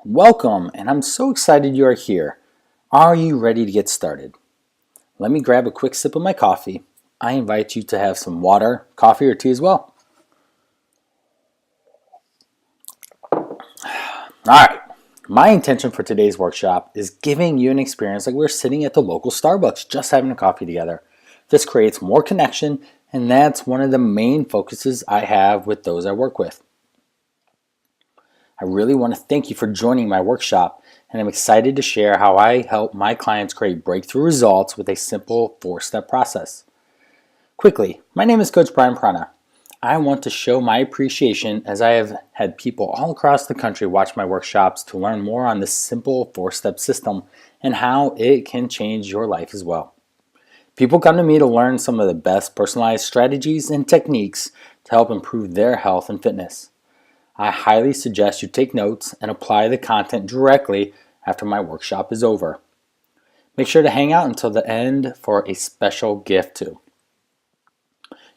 Welcome, and I'm so excited you are here. Are you ready to get started? Let me grab a quick sip of my coffee. I invite you to have some water, coffee, or tea as well. Alright, my intention for today's workshop is giving you an experience like we're sitting at the local Starbucks just having a coffee together. This creates more connection, and that's one of the main focuses I have with those I work with. I really want to thank you for joining my workshop, and I'm excited to share how I help my clients create breakthrough results with a simple 4-step process. Quickly, my name is Coach Brian Prana. I want to show my appreciation as I have had people all across the country watch my workshops to learn more on this simple 4-step system and how it can change your life as well. People come to me to learn some of the best personalized strategies and techniques to help improve their health and fitness. I highly suggest you take notes and apply the content directly after my workshop is over. Make sure to hang out until the end for a special gift too.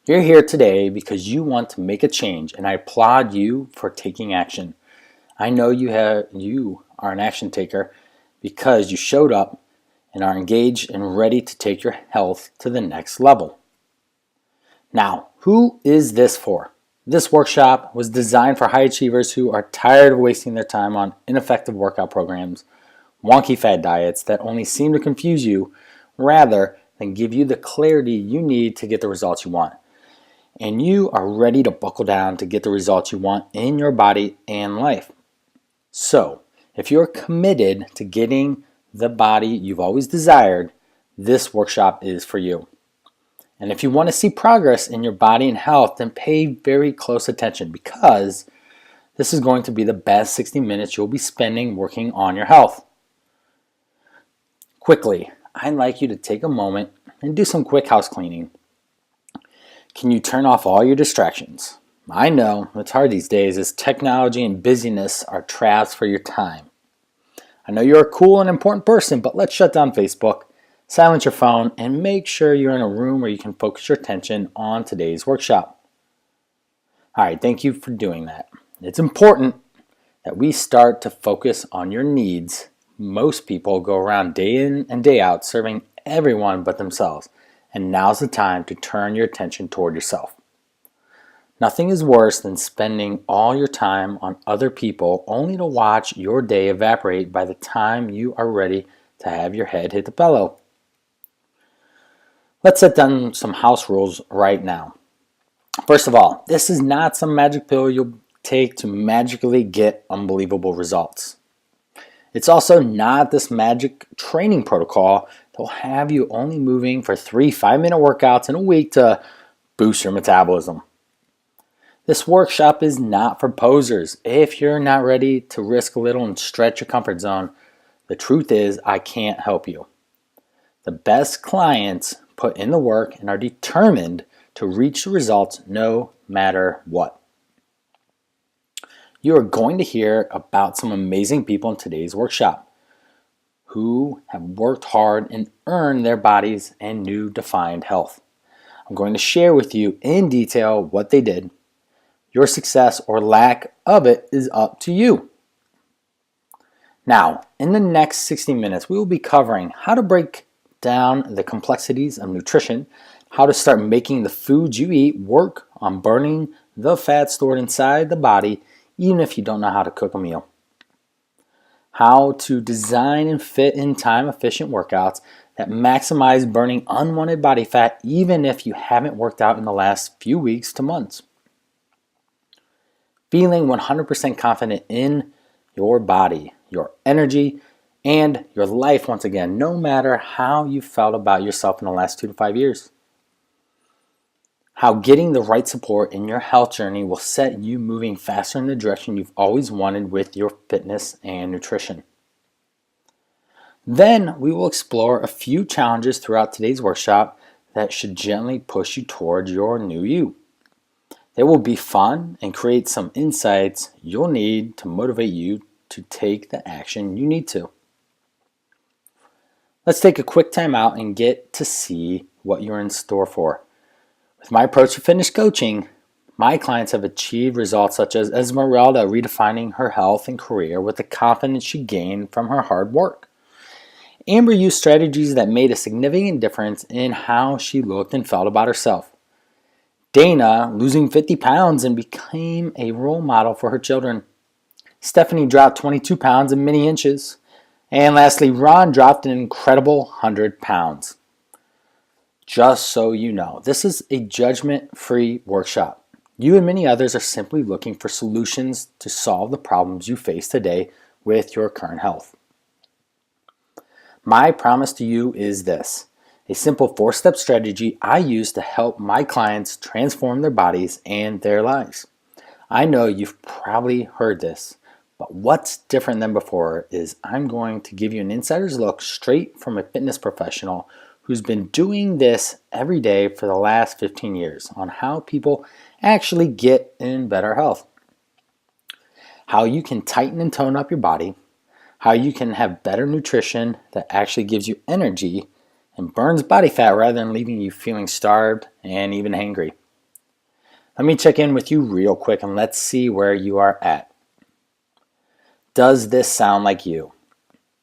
You're here today because you want to make a change, and I applaud you for taking action. I know you are an action taker because you showed up and are engaged and ready to take your health to the next level. Now, who is this for? This workshop was designed for high achievers who are tired of wasting their time on ineffective workout programs, wonky fad diets that only seem to confuse you rather than give you the clarity you need to get the results you want. And you are ready to buckle down to get the results you want in your body and life. So, if you're committed to getting the body you've always desired, this workshop is for you. And if you want to see progress in your body and health, then pay very close attention because this is going to be the best 60 minutes you'll be spending working on your health. Quickly, I'd like you to take a moment and do some quick house cleaning. Can you turn off all your distractions? I know it's hard these days as technology and busyness are traps for your time. I know you're a cool and important person, but let's shut down Facebook, silence your phone, and make sure you're in a room where you can focus your attention on today's workshop. Alright, thank you for doing that. It's important that we start to focus on your needs. Most people go around day in and day out serving everyone but themselves, and now's the time to turn your attention toward yourself. Nothing is worse than spending all your time on other people only to watch your day evaporate by the time you are ready to have your head hit the pillow. Let's set down some house rules right now. First of all, this is not some magic pill you'll take to magically get unbelievable results. It's also not this magic training protocol that will have you only moving for 3 5-minute workouts in a week to boost your metabolism. This workshop is not for posers. If you're not ready to risk a little and stretch your comfort zone, the truth is I can't help you. The best clients put in the work and are determined to reach the results no matter what. You are going to hear about some amazing people in today's workshop who have worked hard and earned their bodies and new defined health. I'm going to share with you in detail what they did. Your success or lack of it is up to you. Now, in the next 60 minutes, we will be covering how to break down the complexities of nutrition, how to start making the foods you eat work on burning the fat stored inside the body, even if you don't know how to cook a meal. How to design and fit in time-efficient workouts that maximize burning unwanted body fat even if you haven't worked out in the last few weeks to months. Feeling 100% confident in your body, your energy, and your life once again, no matter how you felt about yourself in the last 2 to 5 years. How getting the right support in your health journey will set you moving faster in the direction you've always wanted with your fitness and nutrition. Then we will explore a few challenges throughout today's workshop that should gently push you towards your new you. They will be fun and create some insights you'll need to motivate you to take the action you need to. Let's take a quick time out and get to see what you're in store for. With my approach to fitness coaching, My clients have achieved results such as Esmeralda redefining her health and career with the confidence she gained from her hard work. Amber used strategies that made a significant difference in how she looked and felt about herself. Dana losing 50 pounds and became a role model for her children. Stephanie dropped 22 pounds in many inches. And lastly, Ron dropped an incredible 100 pounds. Just so you know, this is a judgment-free workshop. You and many others are simply looking for solutions to solve the problems you face today with your current health. My promise to you is this: a simple 4-step strategy I use to help my clients transform their bodies and their lives. I know you've probably heard this, but what's different than before is I'm going to give you an insider's look straight from a fitness professional who's been doing this every day for the last 15 years on how people actually get in better health. How you can tighten and tone up your body, how you can have better nutrition that actually gives you energy and burns body fat rather than leaving you feeling starved and even hangry. Let me check in with you real quick and let's see where you are at. Does this sound like you?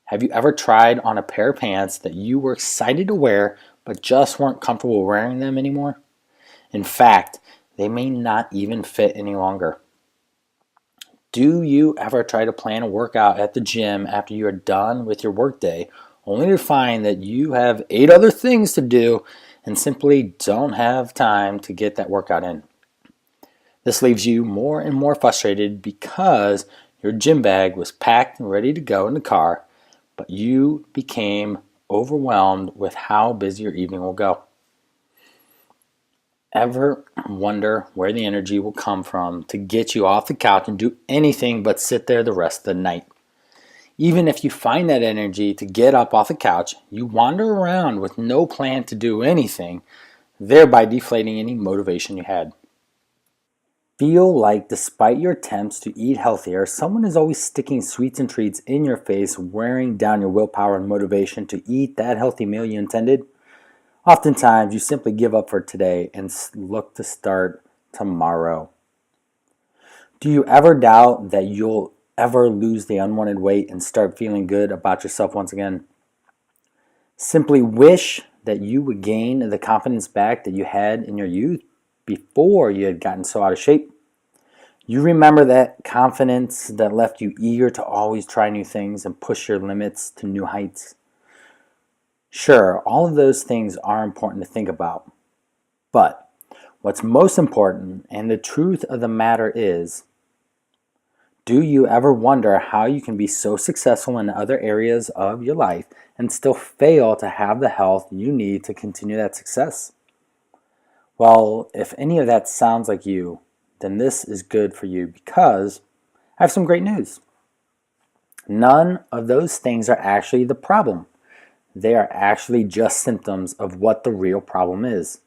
Have you ever tried on a pair of pants that you were excited to wear but just weren't comfortable wearing them anymore? In fact, they may not even fit any longer. Do you ever try to plan a workout at the gym after you are done with your workday, only to find that you have 8 other things to do and simply don't have time to get that workout in? This leaves you more and more frustrated because your gym bag was packed and ready to go in the car, but you became overwhelmed with how busy your evening will go. Ever wonder where the energy will come from to get you off the couch and do anything but sit there the rest of the night? Even if you find that energy to get up off the couch, you wander around with no plan to do anything, thereby deflating any motivation you had. Feel like despite your attempts to eat healthier, someone is always sticking sweets and treats in your face, wearing down your willpower and motivation to eat that healthy meal you intended? Oftentimes, you simply give up for today and look to start tomorrow. Do you ever doubt that you'll ever lose the unwanted weight and start feeling good about yourself once again? Simply wish that you would gain the confidence back that you had in your youth before you had gotten so out of shape. You remember that confidence that left you eager to always try new things and push your limits to new heights. Sure, all of those things are important to think about. But what's most important, and the truth of the matter is, do you ever wonder how you can be so successful in other areas of your life and still fail to have the health you need to continue that success? Well, if any of that sounds like you, then this is good for you because I have some great news. None of those things are actually the problem. They are actually just symptoms of what the real problem is.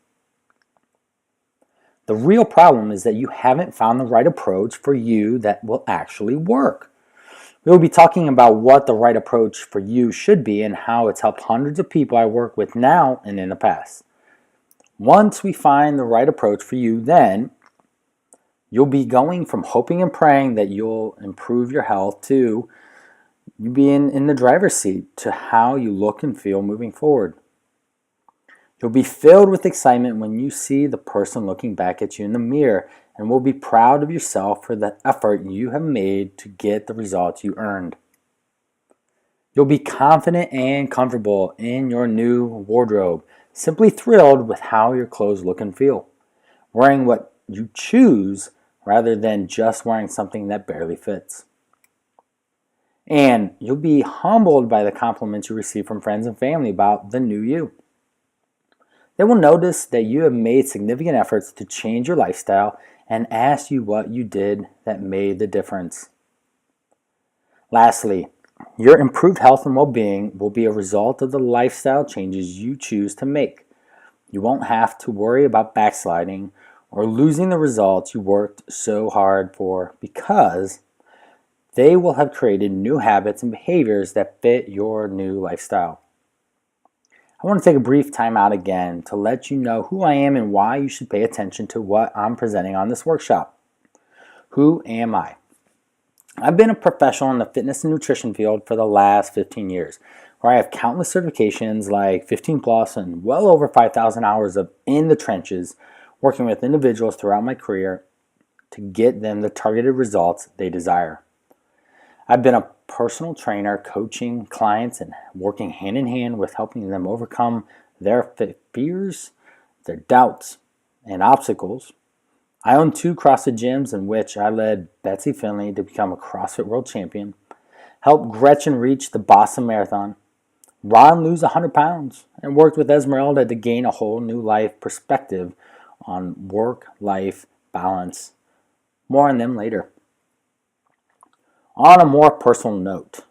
The real problem is that you haven't found the right approach for you that will actually work. We will be talking about what the right approach for you should be and how it's helped hundreds of people I work with now and in the past. Once we find the right approach for you, then you'll be going from hoping and praying that you'll improve your health to you being in the driver's seat to how you look and feel moving forward. You'll be filled with excitement when you see the person looking back at you in the mirror and will be proud of yourself for the effort you have made to get the results you earned. You'll be confident and comfortable in your new wardrobe, simply thrilled with how your clothes look and feel, wearing what you choose rather than just wearing something that barely fits. And you'll be humbled by the compliments you receive from friends and family about the new you. They will notice that you have made significant efforts to change your lifestyle and ask you what you did that made the difference. Lastly, your improved health and well-being will be a result of the lifestyle changes you choose to make. You won't have to worry about backsliding or losing the results you worked so hard for because they will have created new habits and behaviors that fit your new lifestyle. I want to take a brief time out again to let you know who I am and why you should pay attention to what I'm presenting on this workshop. Who am I? I've been a professional in the fitness and nutrition field for the last 15 years, where I have countless certifications like 15 plus and well over 5,000 hours of in the trenches working with individuals throughout my career to get them the targeted results they desire. I've been a personal trainer coaching clients and working hand in hand with helping them overcome their fears, their doubts, and obstacles. I own 2 CrossFit gyms in which I led Betsy Finley to become a CrossFit World Champion, helped Gretchen reach the Boston Marathon, Ron lose 100 pounds, and worked with Esmeralda to gain a whole new life perspective on work-life balance. More on them later. On a more personal note,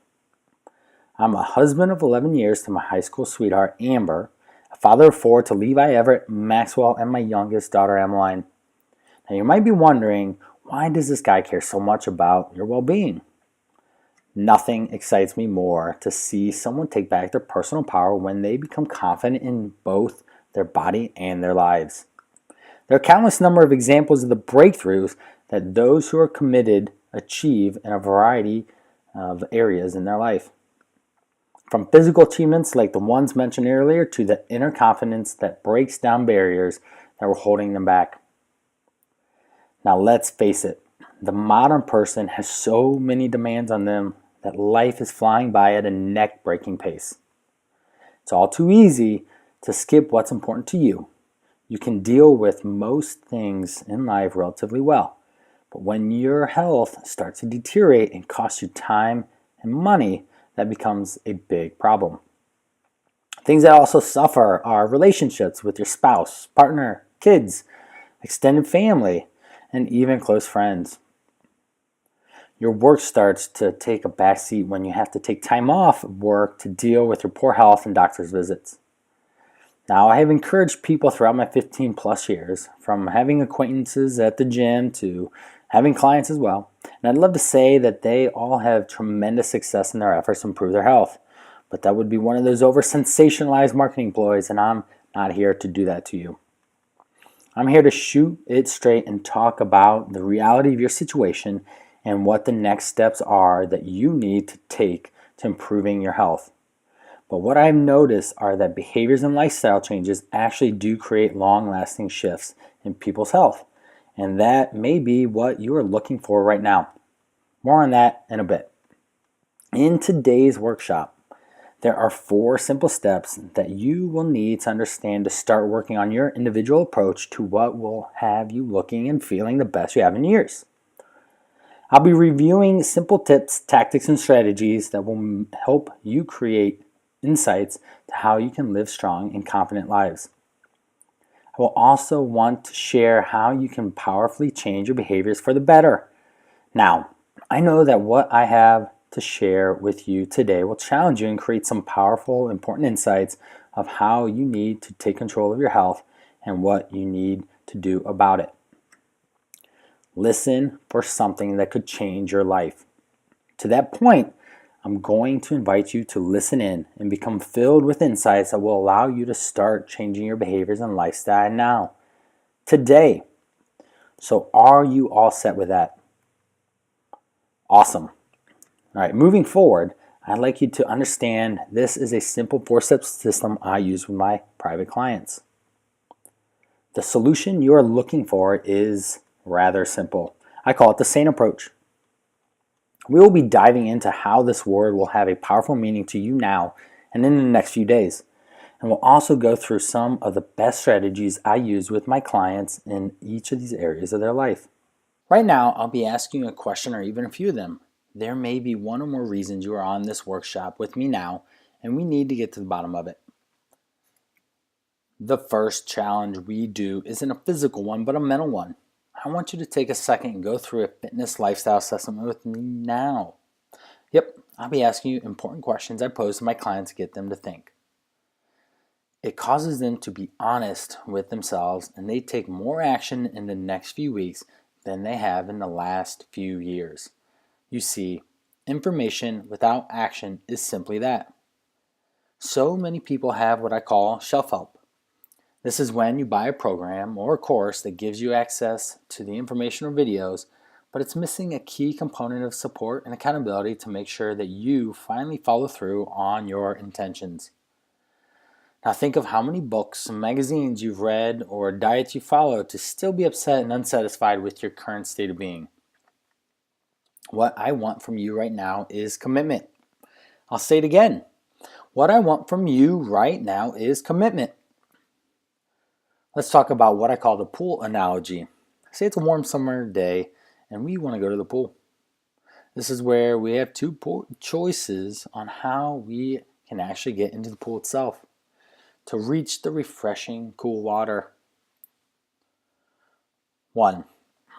I'm a husband of 11 years to my high school sweetheart, Amber, a father of 4 to Levi Everett, Maxwell, and my youngest daughter, Emmeline. Now you might be wondering, why does this guy care so much about your well-being? Nothing excites me more to see someone take back their personal power when they become confident in both their body and their lives. There are countless number of examples of the breakthroughs that those who are committed achieve in a variety of areas in their life. From physical achievements like the ones mentioned earlier to the inner confidence that breaks down barriers that were holding them back. Now let's face it, the modern person has so many demands on them that life is flying by at a neck-breaking pace. It's all too easy to skip what's important to you. You can deal with most things in life relatively well. But when your health starts to deteriorate and cost you time and money, that becomes a big problem. Things that also suffer are relationships with your spouse, partner, kids, extended family, and even close friends. Your work starts to take a backseat when you have to take time off of work to deal with your poor health and doctor's visits. Now, I have encouraged people throughout my 15 plus years, from having acquaintances at the gym to having clients as well, and I'd love to say that they all have tremendous success in their efforts to improve their health, but that would be one of those over-sensationalized marketing ploys, and I'm not here to do that to you. I'm here to shoot it straight and talk about the reality of your situation and what the next steps are that you need to take to improving your health. But what I've noticed are that behaviors and lifestyle changes actually do create long-lasting shifts in people's health. And that may be what you are looking for right now. More on that in a bit. In today's workshop, there are 4 simple steps that you will need to understand to start working on your individual approach to what will have you looking and feeling the best you have in years. I'll be reviewing simple tips, tactics, and strategies that will help you create insights to how you can live strong and confident lives. I will also want to share how you can powerfully change your behaviors for the better. Now, I know that what I have to share with you today will challenge you and create some powerful, important insights of how you need to take control of your health and what you need to do about it. Listen for something that could change your life. To that point, I'm going to invite you to listen in and become filled with insights that will allow you to start changing your behaviors and lifestyle now, today. So are you all set with that? Awesome. All right, moving forward, I'd like you to understand this is a simple 4-step system I use with my private clients. The solution you are looking for is rather simple. I call it the SANE approach. We will be diving into how this word will have a powerful meaning to you now and in the next few days. And we'll also go through some of the best strategies I use with my clients in each of these areas of their life. Right now, I'll be asking you a question or even a few of them. There may be one or more reasons you are on this workshop with me now, and we need to get to the bottom of it. The first challenge we do isn't a physical one, but a mental one. I want you to take a second and go through a fitness lifestyle assessment with me now. Yep, I'll be asking you important questions I pose to my clients to get them to think. It causes them to be honest with themselves, and they take more action in the next few weeks than they have in the last few years. You see, information without action is simply that. So many people have what I call shelf help. This is when you buy a program or a course that gives you access to the information or videos, but it's missing a key component of support and accountability to make sure that you finally follow through on your intentions. Now think of how many books and magazines you've read or diets you follow to still be upset and unsatisfied with your current state of being. What I want from you right now is commitment. I'll say it again. What I want from you right now is commitment. Let's talk about what I call the pool analogy. Say it's a warm summer day and we want to go to the pool. This is where we have two choices on how we can actually get into the pool itself to reach the refreshing, cool water. 1.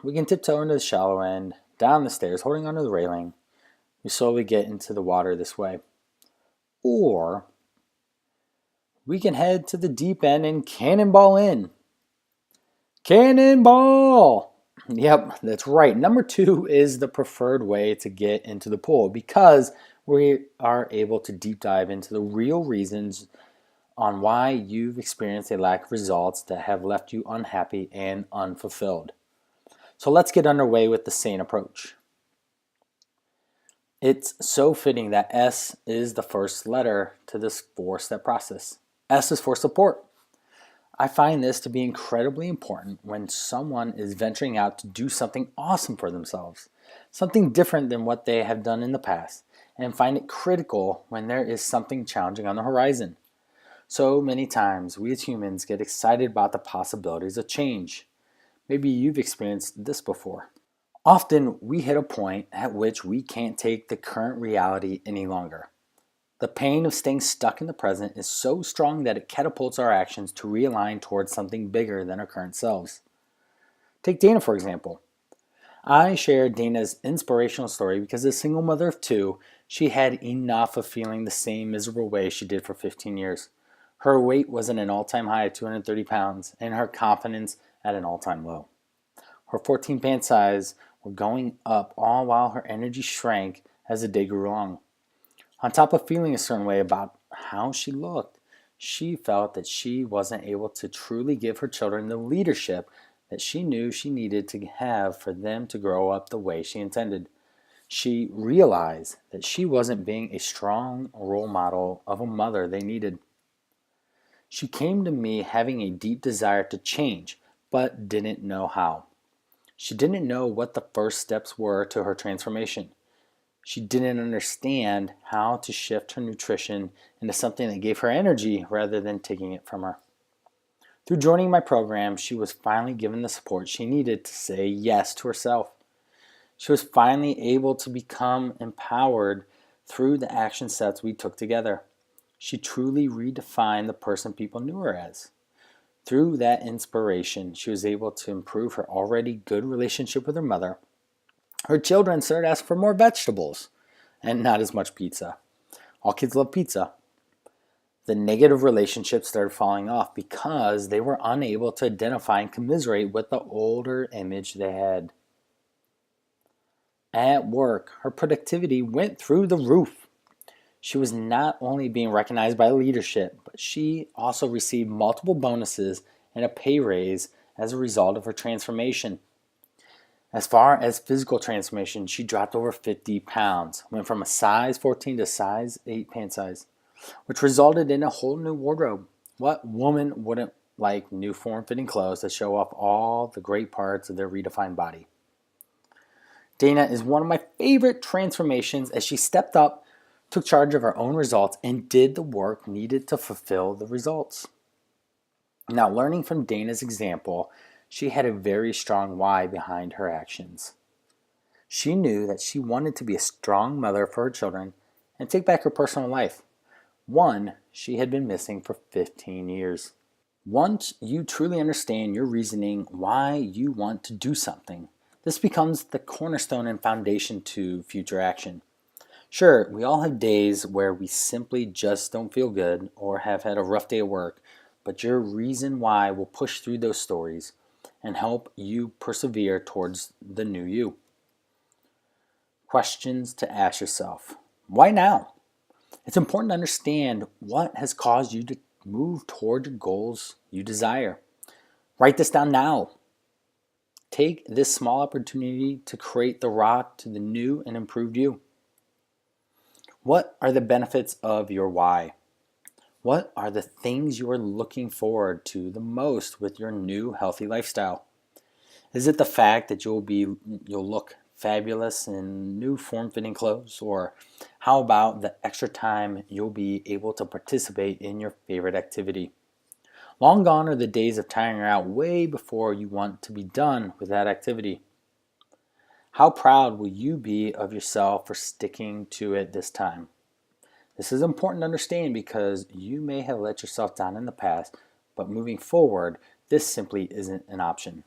We can tiptoe into the shallow end, down the stairs, holding onto the railing. We slowly get into the water this way. Or we can head to the deep end and cannonball in. Cannonball! Yep, that's right. Number 2 is the preferred way to get into the pool because we are able to deep dive into the real reasons on why you've experienced a lack of results that have left you unhappy and unfulfilled. So let's get underway with the sane approach. It's so fitting that S is the first letter to this 4-step process. S is for support. I find this to be incredibly important when someone is venturing out to do something awesome for themselves, something different than what they have done in the past, and find it critical when there is something challenging on the horizon. So many times we as humans get excited about the possibilities of change. Maybe you've experienced this before. Often we hit a point at which we can't take the current reality any longer. The pain of staying stuck in the present is so strong that it catapults our actions to realign towards something bigger than our current selves. Take Dana, for example. I share Dana's inspirational story because as a single mother of 2, she had enough of feeling the same miserable way she did for 15 years. Her weight was at an all-time high of 230 pounds and her confidence at an all-time low. Her 14 pant size were going up all while her energy shrank as the day grew along. On top of feeling a certain way about how she looked, she felt that she wasn't able to truly give her children the leadership that she knew she needed to have for them to grow up the way she intended. She realized that she wasn't being a strong role model of a mother they needed. She came to me having a deep desire to change, but didn't know how. She didn't know what the first steps were to her transformation. She didn't understand how to shift her nutrition into something that gave her energy rather than taking it from her. Through joining my program, she was finally given the support she needed to say yes to herself. She was finally able to become empowered through the action steps we took together. She truly redefined the person people knew her as. Through that inspiration, she was able to improve her already good relationship with her mother. Her children started asking for more vegetables and not as much pizza. All kids love pizza. The negative relationships started falling off because they were unable to identify and commiserate with the older image they had. At work, her productivity went through the roof. She was not only being recognized by leadership, but she also received multiple bonuses and a pay raise as a result of her transformation. As far as physical transformation, she dropped over 50 pounds, went from a size 14 to size 8 pant size, which resulted in a whole new wardrobe. What woman wouldn't like new form-fitting clothes that show off all the great parts of their redefined body? Dana is one of my favorite transformations as she stepped up, took charge of her own results, and did the work needed to fulfill the results. Now, learning from Dana's example, she had a very strong why behind her actions. She knew that she wanted to be a strong mother for her children and take back her personal life, one she had been missing for 15 years. Once you truly understand your reasoning why you want to do something, this becomes the cornerstone and foundation to future action. Sure, we all have days where we simply just don't feel good or have had a rough day at work, but your reason why will push through those stories and help you persevere towards the new you. Questions to ask yourself. Why now? It's important to understand what has caused you to move toward your goals you desire. Write this down now. Take this small opportunity to create the route to the new and improved you. What are the benefits of your why? What are the things you are looking forward to the most with your new healthy lifestyle? Is it the fact that you'll look fabulous in new form-fitting clothes? Or how about the extra time you'll be able to participate in your favorite activity? Long gone are the days of tiring out way before you want to be done with that activity. How proud will you be of yourself for sticking to it this time? This is important to understand because you may have let yourself down in the past, but moving forward, this simply isn't an option.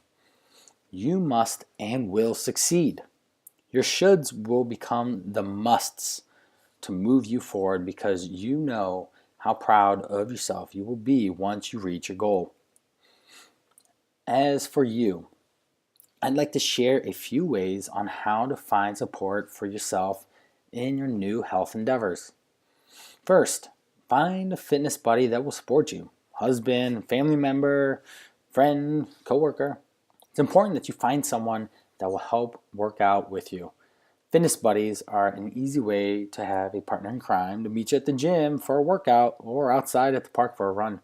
You must and will succeed. Your shoulds will become the musts to move you forward because you know how proud of yourself you will be once you reach your goal. As for you, I'd like to share a few ways on how to find support for yourself in your new health endeavors. First, find a fitness buddy that will support you. Husband, family member, friend, coworker. It's important that you find someone that will help work out with you. Fitness buddies are an easy way to have a partner in crime to meet you at the gym for a workout or outside at the park for a run.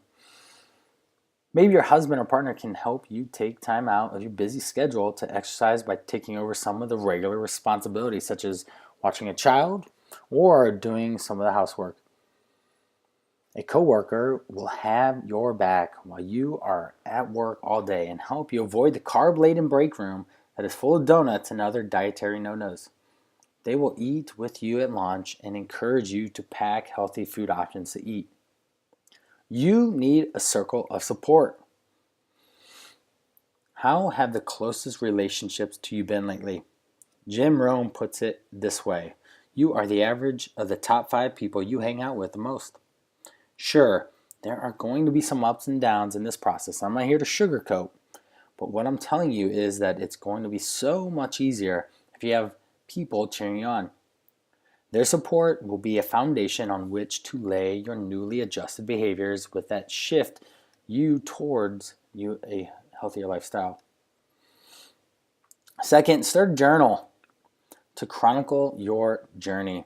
Maybe your husband or partner can help you take time out of your busy schedule to exercise by taking over some of the regular responsibilities, such as watching a child or doing some of the housework. A coworker will have your back while you are at work all day and help you avoid the carb-laden break room that is full of donuts and other dietary no-nos. They will eat with you at lunch and encourage you to pack healthy food options to eat. You need a circle of support. How have the closest relationships to you been lately? Jim Rohn puts it this way: you are the average of the top 5 people you hang out with the most. Sure, there are going to be some ups and downs in this process. I'm not here to sugarcoat, but what I'm telling you is that it's going to be so much easier if you have people cheering you on. Their support will be a foundation on which to lay your newly adjusted behaviors with that shift you towards a healthier lifestyle. Second, start a journal to chronicle your journey.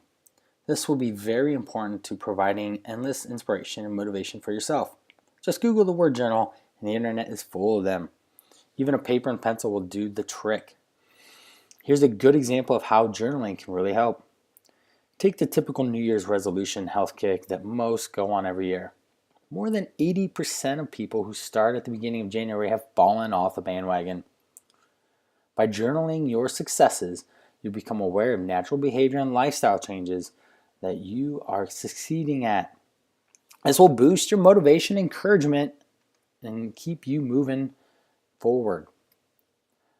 This will be very important to providing endless inspiration and motivation for yourself. Just Google the word journal and the internet is full of them. Even a paper and pencil will do the trick. Here's a good example of how journaling can really help. Take the typical New Year's resolution health kick that most go on every year. More than 80% of people who start at the beginning of January have fallen off the bandwagon. By journaling your successes, you become aware of natural behavior and lifestyle changes that you are succeeding at. This will boost your motivation, encouragement, and keep you moving forward.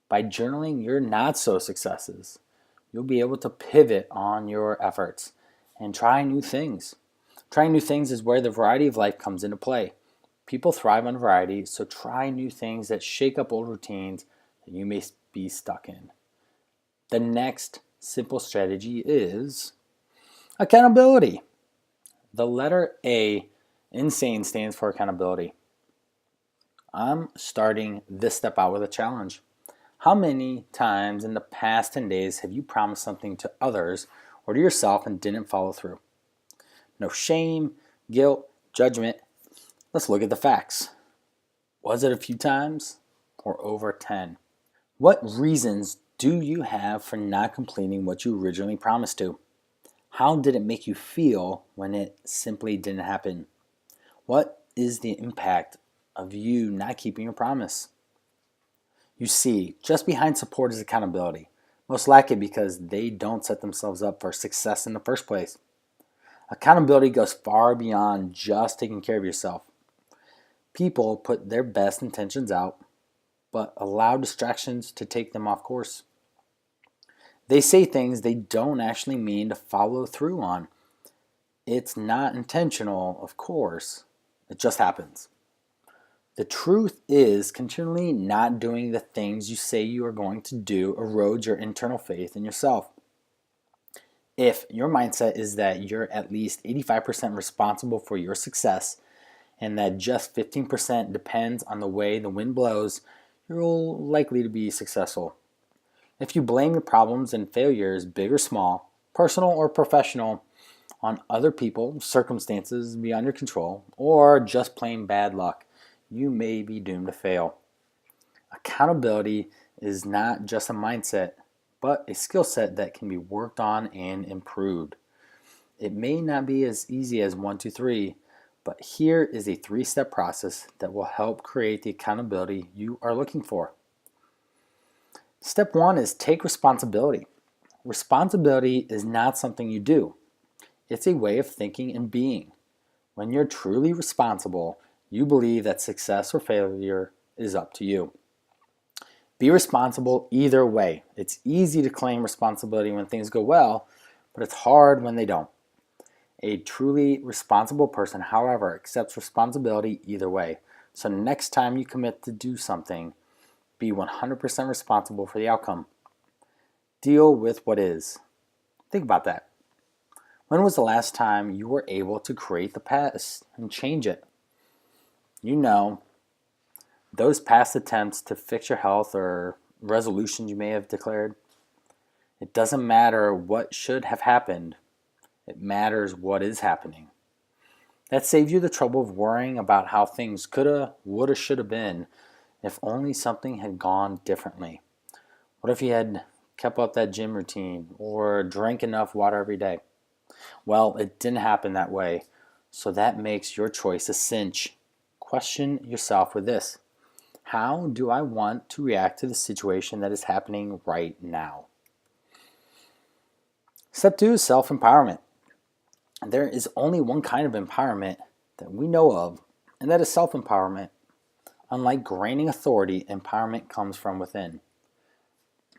By journaling your not so successes, you'll be able to pivot on your efforts and try new things. Trying new things is where the variety of life comes into play. People thrive on variety, so try new things that shake up old routines that you may be stuck in. The next simple strategy is accountability. The letter A, insane, stands for accountability. I'm starting this step out with a challenge. How many times in the past 10 days have you promised something to others or to yourself and didn't follow through? No shame, guilt, judgment. Let's look at the facts. Was it a few times or over 10? What reasons do you have for not completing what you originally promised to? How did it make you feel when it simply didn't happen? What is the impact of you not keeping your promise? You see, just behind support is accountability, most likely because they don't set themselves up for success in the first place. Accountability goes far beyond just taking care of yourself. People put their best intentions out, but allow distractions to take them off course. They say things they don't actually mean to follow through on. It's not intentional, of course. It just happens. The truth is, continually not doing the things you say you are going to do erodes your internal faith in yourself. If your mindset is that you're at least 85% responsible for your success and that just 15% depends on the way the wind blows, you're likely to be successful. If you blame your problems and failures, big or small, personal or professional, on other people, circumstances beyond your control, or just plain bad luck, you may be doomed to fail. Accountability is not just a mindset, but a skill set that can be worked on and improved. It may not be as easy as 1, 2, 3, but here is a 3-step process that will help create the accountability you are looking for. Step 1 is take responsibility. Responsibility is not something you do. It's a way of thinking and being. When you're truly responsible, you believe that success or failure is up to you. Be responsible either way. It's easy to claim responsibility when things go well, but it's hard when they don't. A truly responsible person, however, accepts responsibility either way. So next time you commit to do something, be 100% responsible for the outcome. Deal with what is. Think about that. When was the last time you were able to create the past and change it? You know, those past attempts to fix your health or resolutions you may have declared. It doesn't matter what should have happened. It matters what is happening. That saves you the trouble of worrying about how things coulda, woulda, shoulda been if only something had gone differently. What if you had kept up that gym routine or drank enough water every day? Well, it didn't happen that way, so that makes your choice a cinch. Question yourself with this. How do I want to react to the situation that is happening right now? Step 2 is self-empowerment. There is only one kind of empowerment that we know of, and that is self-empowerment. Unlike gaining authority, empowerment comes from within.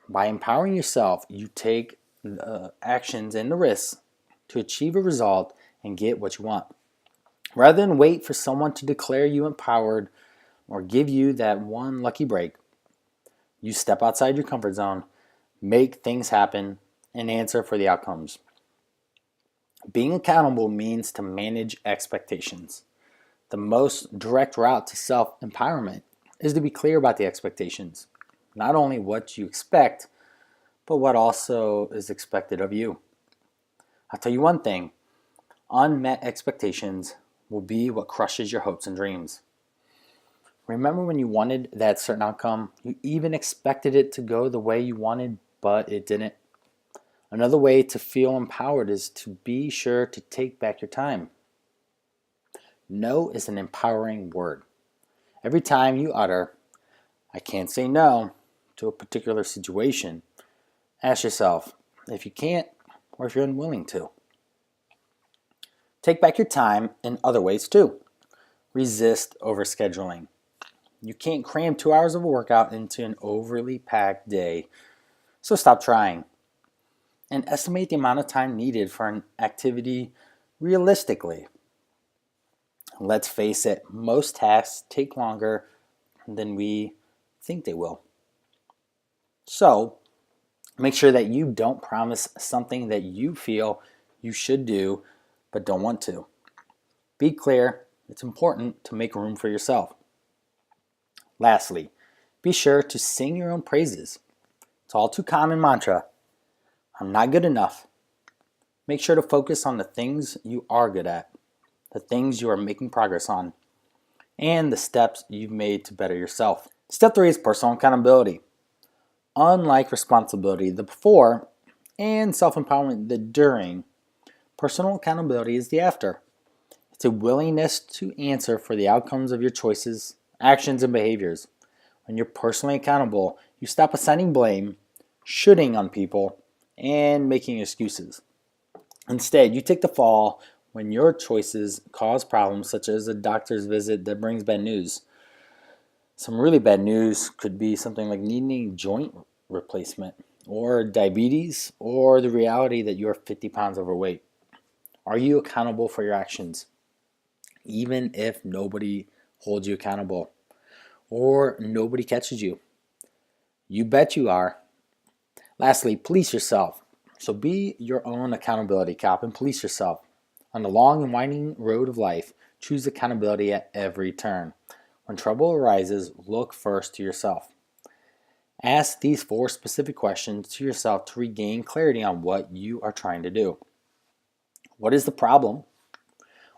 By empowering yourself, you take the actions and the risks to achieve a result and get what you want. Rather than wait for someone to declare you empowered or give you that one lucky break, you step outside your comfort zone, make things happen, and answer for the outcomes. Being accountable means to manage expectations. The most direct route to self-empowerment is to be clear about the expectations. Not only what you expect, but what also is expected of you. I'll tell you one thing, unmet expectations will be what crushes your hopes and dreams. Remember when you wanted that certain outcome? You even expected it to go the way you wanted, but it didn't. Another way to feel empowered is to be sure to take back your time. No is an empowering word. Every time you utter, I can't say no to a particular situation, ask yourself if you can't or if you're unwilling to. Take back your time in other ways too. Resist overscheduling. You can't cram 2 hours of a workout into an overly packed day, so stop trying. And estimate the amount of time needed for an activity realistically. Let's face it, most tasks take longer than we think they will. So, make sure that you don't promise something that you feel you should do but don't want to. Be clear, it's important to make room for yourself. Lastly, be sure to sing your own praises. It's all too common mantra. I'm not good enough. Make sure to focus on the things you are good at, the things you are making progress on, and the steps you've made to better yourself. Step 3 is personal accountability. Unlike responsibility, the before, and self-empowerment, the during, personal accountability is the after. It's a willingness to answer for the outcomes of your choices, actions, and behaviors. When you're personally accountable, you stop assigning blame, shooting on people, and making excuses. Instead, you take the fall when your choices cause problems, such as a doctor's visit that brings bad news. Some really bad news could be something like needing a joint replacement, or diabetes, or the reality that you're 50 pounds overweight. Are you accountable for your actions? Even if nobody holds you accountable, or nobody catches you. You bet you are. Lastly, police yourself. So be your own accountability cop and police yourself. On the long and winding road of life, choose accountability at every turn. When trouble arises, look first to yourself. Ask these 4 specific questions to yourself to regain clarity on what you are trying to do. What is the problem?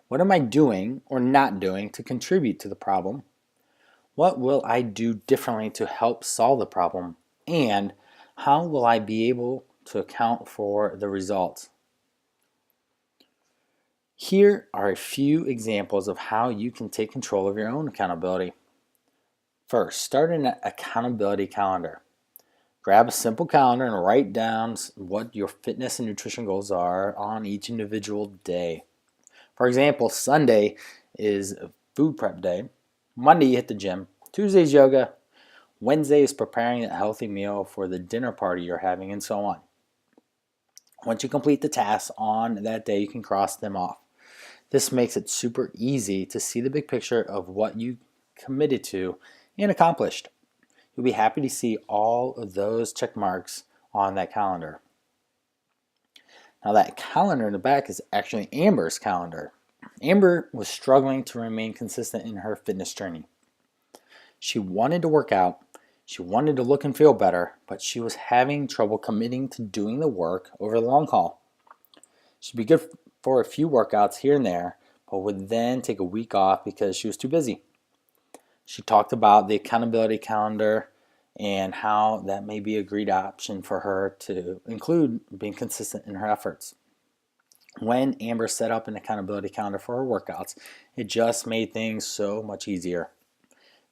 What am I doing or not doing to contribute to the problem? What will I do differently to help solve the problem? And how will I be able to account for the results? Here are a few examples of how you can take control of your own accountability. First, start an accountability calendar. Grab a simple calendar and write down what your fitness and nutrition goals are on each individual day. For example, Sunday is food prep day. Monday, you hit the gym. Tuesday is yoga. Wednesday is preparing a healthy meal for the dinner party you're having, and so on. Once you complete the tasks on that day, you can cross them off. This makes it super easy to see the big picture of what you committed to and accomplished. You'll be happy to see all of those check marks on that calendar. Now that calendar in the back is actually Amber's calendar. Amber was struggling to remain consistent in her fitness journey. She wanted to work out, she wanted to look and feel better, but she was having trouble committing to doing the work over the long haul. She'd be good for a few workouts here and there, but would then take a week off because she was too busy. She talked about the accountability calendar and how that may be a great option for her to include being consistent in her efforts. When Amber set up an accountability calendar for her workouts, it just made things so much easier.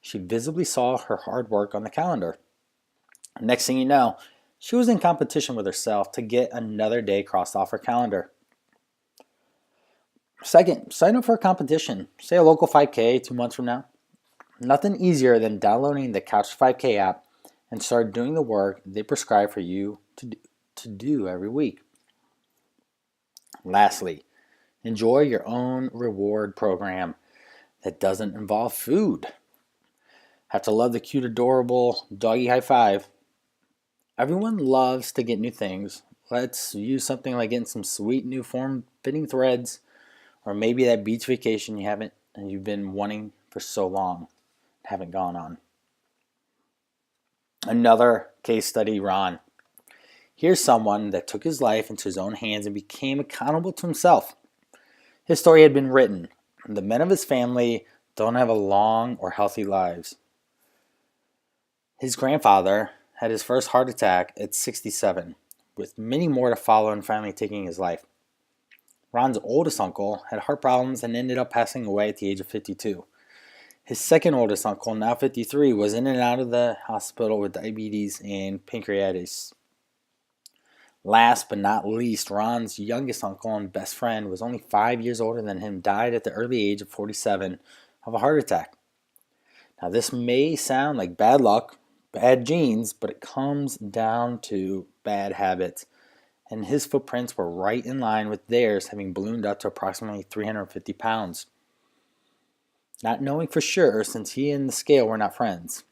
She visibly saw her hard work on the calendar. Next thing you know, she was in competition with herself to get another day crossed off her calendar. Second, sign up for a competition. Say a local 5K 2 months from now. Nothing easier than downloading the Couch 5K app and start doing the work they prescribe for you to do every week. Lastly, enjoy your own reward program that doesn't involve food. Have to love the cute, adorable doggy high five. Everyone loves to get new things. Let's use something like getting some sweet new form-fitting threads, or maybe that beach vacation you've been wanting for so long, haven't gone on. Another case study, Ron. Here's someone that took his life into his own hands and became accountable to himself. His story had been written. The men of his family don't have a long or healthy lives. His grandfather had his first heart attack at 67, with many more to follow and finally taking his life. Ron's oldest uncle had heart problems and ended up passing away at the age of 52. His second oldest uncle, now 53, was in and out of the hospital with diabetes and pancreatitis. Last but not least, Ron's youngest uncle and best friend was only 5 years older than him, died at the early age of 47 of a heart attack. Now this may sound like bad luck, bad genes, but it comes down to bad habits. And his footprints were right in line with theirs, having ballooned up to approximately 350 pounds. Not knowing for sure, since he and the scale were not friends.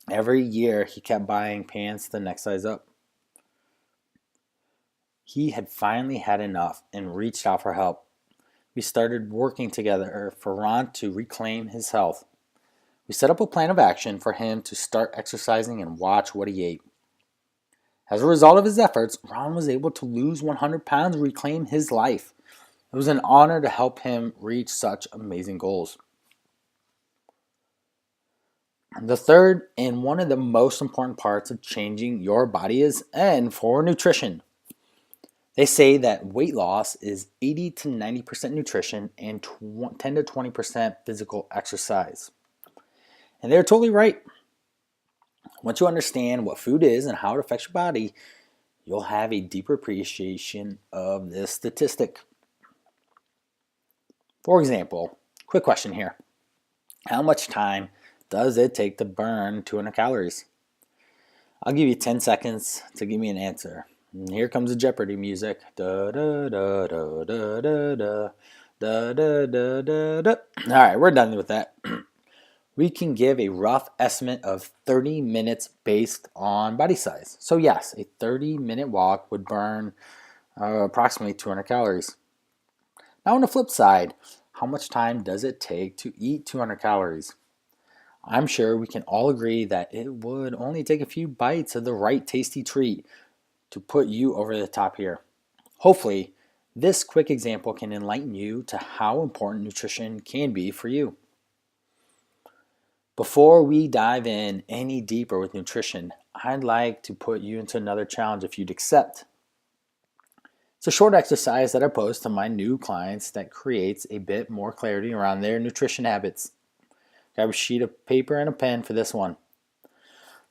Every year he kept buying pants the next size up. He had finally had enough and reached out for help. We started working together for Ron to reclaim his health. We set up a plan of action for him to start exercising and watch what he ate. As a result of his efforts, Ron was able to lose 100 pounds and reclaim his life. It was an honor to help him reach such amazing goals. The third and one of the most important parts of changing your body is N for nutrition. They say that weight loss is 80 to 90% nutrition and 10 to 20% physical exercise. And they're totally right. Once you understand what food is and how it affects your body, you'll have a deeper appreciation of this statistic. For example, quick question here. How much time does it take to burn 200 calories? I'll give you 10 seconds to give me an answer. And here comes the Jeopardy music. Da da da da da da da da da da da. All right, we're done with that. we can give a rough estimate of 30 minutes based on body size. So yes, a 30-minute walk would burn approximately 200 calories. Now on the flip side, how much time does it take to eat 200 calories? I'm sure we can all agree that it would only take a few bites of the right tasty treat to put you over the top here. Hopefully, this quick example can enlighten you to how important nutrition can be for you. Before we dive in any deeper with nutrition, I'd like to put you into another challenge if you'd accept. It's a short exercise that I post to my new clients that creates a bit more clarity around their nutrition habits. Grab a sheet of paper and a pen for this one.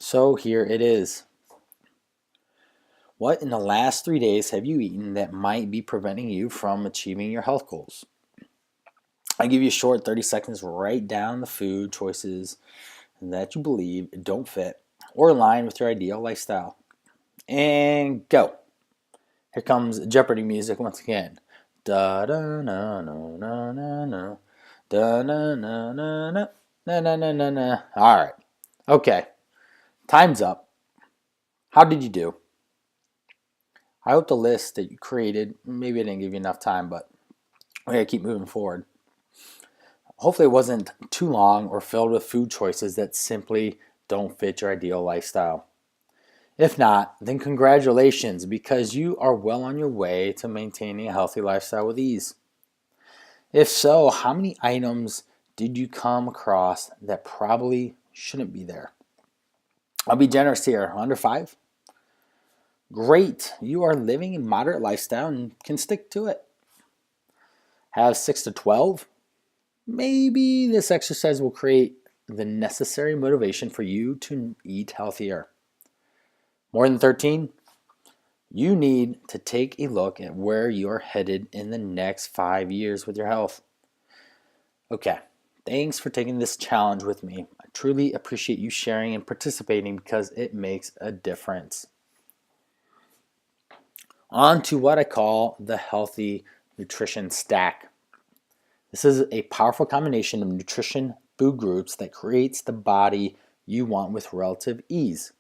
So here it is. What in the last 3 days have you eaten that might be preventing you from achieving your health goals? I give you a short 30 seconds to write down the food choices that you believe don't fit or align with your ideal lifestyle. And go. Here comes Jeopardy music once again. Da da na na na na na da na na na na na na na na na. All right. Okay. Time's up. How did you do? I hope the list that you created, maybe I didn't give you enough time, but we gotta keep moving forward. Hopefully it wasn't too long or filled with food choices that simply don't fit your ideal lifestyle. If not, then congratulations, because you are well on your way to maintaining a healthy lifestyle with ease. If so, how many items did you come across that probably shouldn't be there? I'll be generous here, under 5? Great, you are living a moderate lifestyle and can stick to it. Have 6 to 12? Maybe this exercise will create the necessary motivation for you to eat healthier. More than 13? You need to take a look at where you're headed in the next 5 years with your health. Okay, thanks for taking this challenge with me. I truly appreciate you sharing and participating because it makes a difference. On to what I call the healthy nutrition stack. This is a powerful combination of nutrition food groups that creates the body you want with relative ease.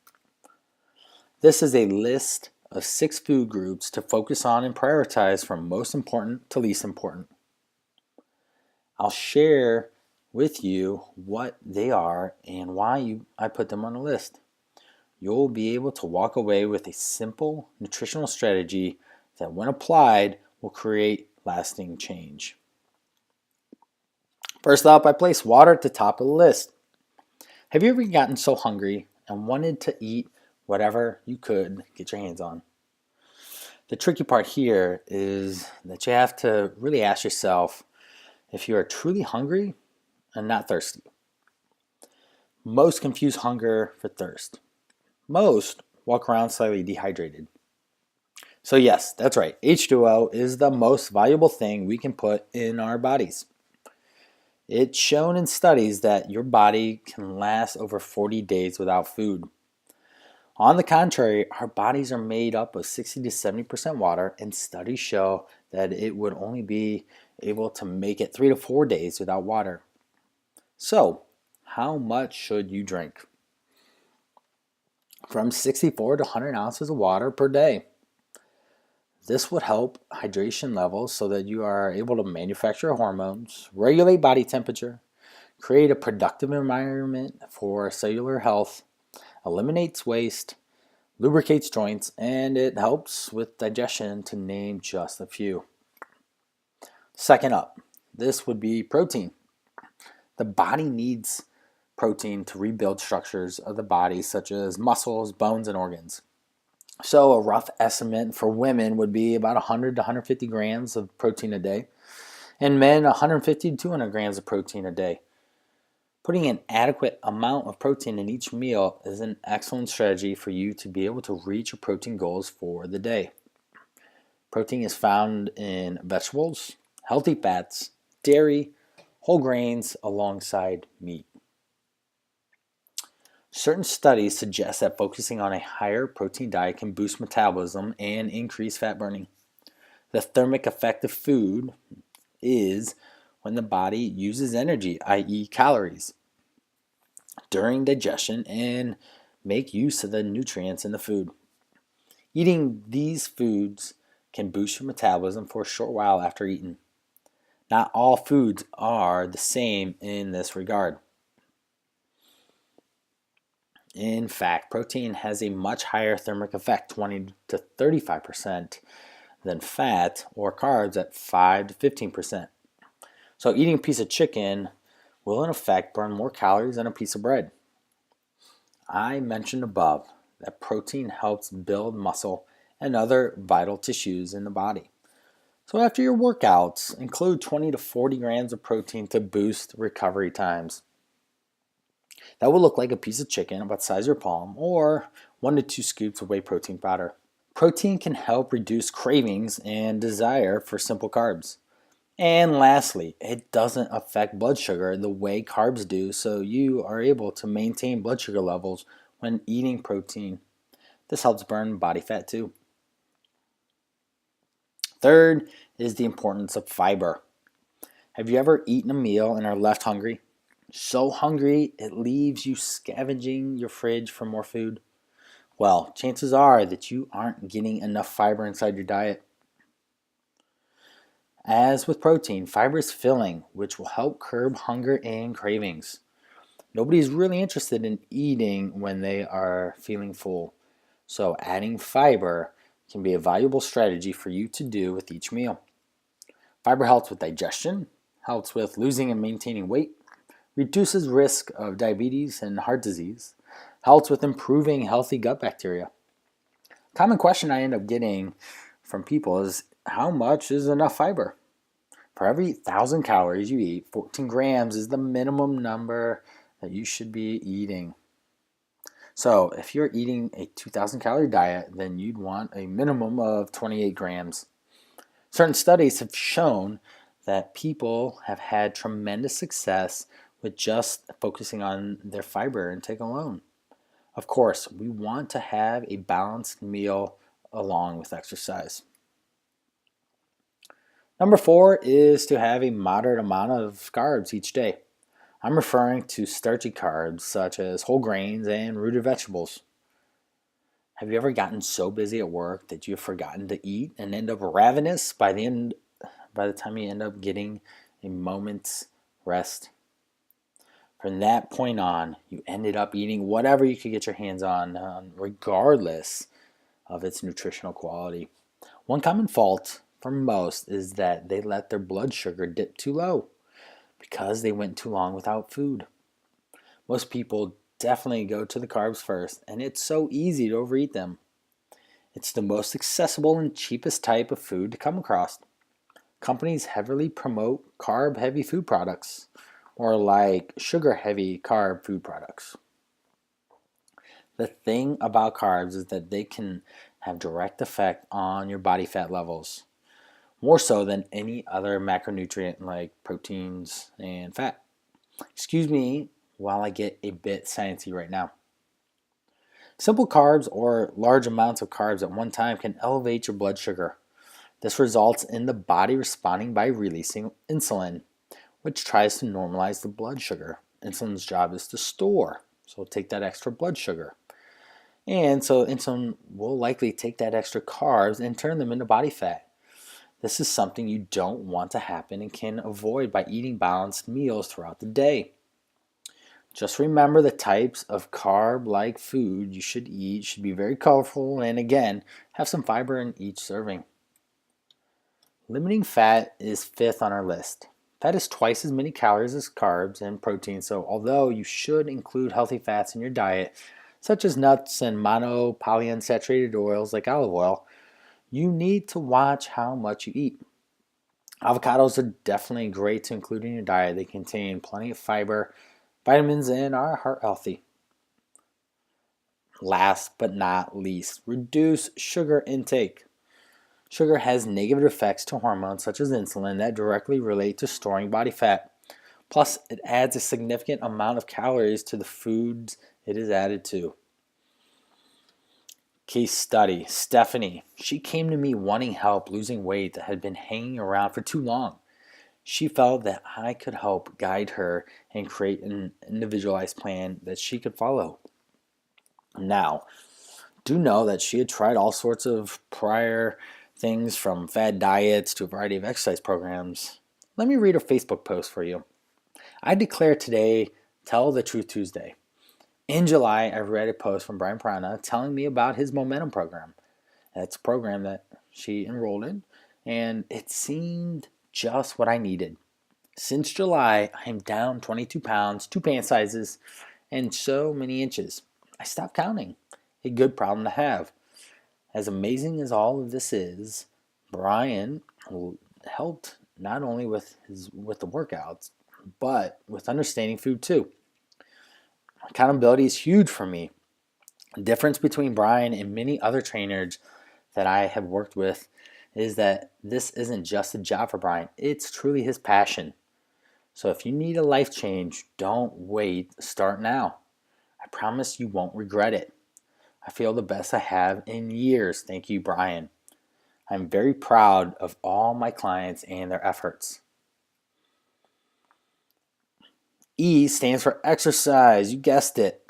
This is a list of 6 food groups to focus on and prioritize from most important to least important. I'll share with you what they are and why I put them on the list. You'll be able to walk away with a simple nutritional strategy that, when applied, will create lasting change. First up, I place water at the top of the list. Have you ever gotten so hungry and wanted to eat whatever you could get your hands on? The tricky part here is that you have to really ask yourself if you are truly hungry and not thirsty. Most confuse hunger for thirst. Most walk around slightly dehydrated. So yes, that's right. H2O is the most valuable thing we can put in our bodies. It's shown in studies that your body can last over 40 days without food. On the contrary, our bodies are made up of 60 to 70% water, and studies show that it would only be able to make it 3 to 4 days without water. So, how much should you drink? From 64 to 100 ounces of water per day. This would help hydration levels so that you are able to manufacture hormones, regulate body temperature, create a productive environment for cellular health, eliminates waste, lubricates joints, and it helps with digestion, to name just a few. Second up, this would be protein. The body needs protein to rebuild structures of the body, such as muscles, bones, and organs. So a rough estimate for women would be about 100 to 150 grams of protein a day, and men 150 to 200 grams of protein a day. Putting an adequate amount of protein in each meal is an excellent strategy for you to be able to reach your protein goals for the day. Protein is found in vegetables, healthy fats, dairy, whole grains, alongside meat. Certain studies suggest that focusing on a higher protein diet can boost metabolism and increase fat burning. The thermic effect of food is when the body uses energy, i.e. calories. during digestion and make use of the nutrients in the food. Eating these foods can boost your metabolism for a short while after eating. Not all foods are the same in this regard. In fact, protein has a much higher thermic effect, 20 to 35%, than fat or carbs at 5 to 15%. So eating a piece of chicken will in effect burn more calories than a piece of bread. I mentioned above that protein helps build muscle and other vital tissues in the body. So after your workouts, include 20 to 40 grams of protein to boost recovery times. That will look like a piece of chicken about the size of your palm or 1 to 2 scoops of whey protein powder. Protein can help reduce cravings and desire for simple carbs. And lastly, it doesn't affect blood sugar the way carbs do, so you are able to maintain blood sugar levels when eating protein. This helps burn body fat too. Third is the importance of fiber. Have you ever eaten a meal and are left hungry? So hungry it leaves you scavenging your fridge for more food? Well, chances are that you aren't getting enough fiber inside your diet. As with protein, fiber is filling, which will help curb hunger and cravings. Nobody is really interested in eating when they are feeling full, so adding fiber can be a valuable strategy for you to do with each meal. Fiber helps with digestion, helps with losing and maintaining weight, reduces risk of diabetes and heart disease, helps with improving healthy gut bacteria. Common question I end up getting from people is, how much is enough fiber? For every 1,000 calories you eat, 14 grams is the minimum number that you should be eating. So if you're eating a 2,000 calorie diet, then you'd want a minimum of 28 grams. Certain studies have shown that people have had tremendous success with just focusing on their fiber intake alone. Of course, we want to have a balanced meal along with exercise. Number 4 is to have a moderate amount of carbs each day. I'm referring to starchy carbs such as whole grains and rooted vegetables. Have you ever gotten so busy at work that you've forgotten to eat and end up ravenous by the time you end up getting a moment's rest? From that point on, you ended up eating whatever you could get your hands on, regardless of its nutritional quality. One common fault for most is that they let their blood sugar dip too low because they went too long without food. Most people definitely go to the carbs first, and it's so easy to overeat them. It's the most accessible and cheapest type of food to come across. Companies heavily promote carb-heavy food products, or like sugar-heavy carb food products. The thing about carbs is that they can have direct effect on your body fat levels, more so than any other macronutrient like proteins and fat. Excuse me while I get a bit sciencey right now. Simple carbs or large amounts of carbs at one time can elevate your blood sugar. This results in the body responding by releasing insulin, which tries to normalize the blood sugar. Insulin's job is to store, so take that extra blood sugar. And so insulin will likely take that extra carbs and turn them into body fat. This is something you don't want to happen and can avoid by eating balanced meals throughout the day. Just remember the types of carb-like food you should eat should be very colorful and again, have some fiber in each serving. Limiting fat is 5th on our list. Fat is twice as many calories as carbs and protein, so although you should include healthy fats in your diet, such as nuts and monopolyunsaturated oils like olive oil, you need to watch how much you eat. Avocados are definitely great to include in your diet. They contain plenty of fiber, vitamins, and are heart healthy. Last but not least, reduce sugar intake. Sugar has negative effects to hormones such as insulin that directly relate to storing body fat. Plus, it adds a significant amount of calories to the foods it is added to. Case study, Stephanie. She came to me wanting help losing weight that had been hanging around for too long. She felt that I could help guide her and create an individualized plan that she could follow. Now, do know that she had tried all sorts of prior things from fad diets to a variety of exercise programs. Let me read a Facebook post for you. I declare today Tell the Truth Tuesday. In July, I read a post from Brian Prana telling me about his momentum program. That's a program that she enrolled in, and it seemed just what I needed. Since July, I am down 22 pounds, 2 pant sizes, and so many inches. I stopped counting. A good problem to have. As amazing as all of this is, Brian helped not only with the workouts, but with understanding food too. Accountability is huge for me. The difference between Brian and many other trainers that I have worked with is that this isn't just a job for Brian, it's truly his passion. So if you need a life change, don't wait, start now. I promise you won't regret it. I feel the best I have in years. Thank you, Brian. I'm very proud of all my clients and their efforts. E stands for exercise. You guessed it.